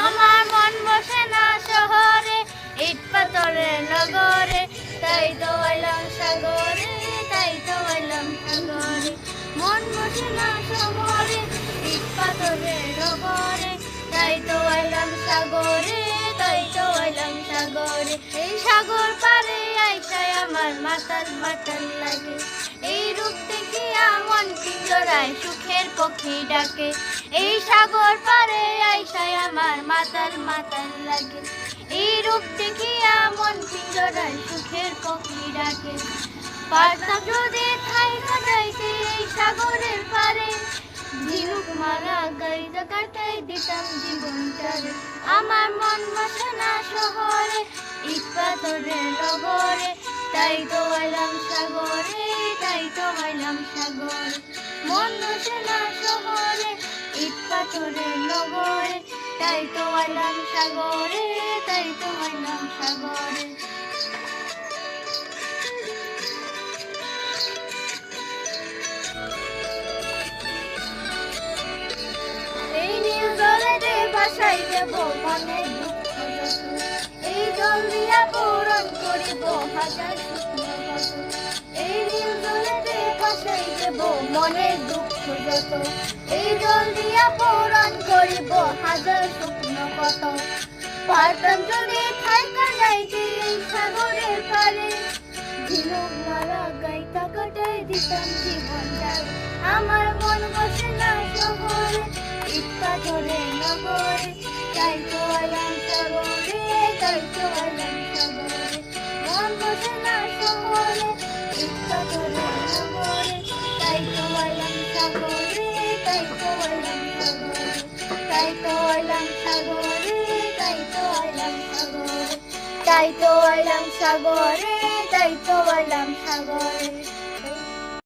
আমার মন বসে না শহরে, ইট পাথরের নগরে, তাই তো আইলাম সাগরে, তাই তো আইলাম সাগরে। মন বসে না শহরে, ইট পাথরের নগরে, তাই তো আইলাম সাগরে, তাই তো আইলাম সাগরে। এই সাগর পারে আইসায় আমার মাতাল মাতাল লাগে, এই রূপ দেখিয়া মন পিঞ্জরায় সুখের পক্ষী ডাকে। এই সাগর পারে আইসায় আমার মাতাল মাতাল লাগে, এই রূপ দেখিয়া মন পিঞ্জরায় সুখের পক্ষী ডাকে। পারতাম যদি ঠাই কাটাইতে এই সাগরের পারে, ঝিনুক মারা গাইতে কাটাই দিতাম জীবনটারে। আমার মন বসে না শহরে, ইট পাথরের নগরে, তাই তো আইলাম সাগরে, তাই তো আইলাম সাগরে। মন বসে না শহরে, ইট পাথরের নগরে, তাই তো আইলাম সাগরে, তাই তো আইলাম সাগরে। এই নীল জলেতে ভাসাই দেব মনের দুঃখ যত, এই জল দিয়া পূরণ করিব হাজার শুকনো কত। এই নীল জলেতে ভাসাই দেব মনের দুঃখ যত, এই জল দিয়া পূরণ করিব হাজার শুকনো কত। পারতাম যদি থাইকা যাইতে এই সাগরের পারে, ঝিনুক মারা গাইতা কাটাই দিতাম জীবনটারে। আমার মন বসে না শহরে, ইট পাথরের নগরে, তাই তো আইলাম সাগরে, তাই তো আইলাম সাগরে। মন বসে না শহরে, ইট পাথরের নগরে, তাই তো আইলাম সাগরে, তাই তো আইলাম সাগরে। তাই তো আইলাম সাগরে, তাই তো আইলাম সাগরে। তাই তো আইলাম সাগরে, তাই তো আইলাম সাগরে।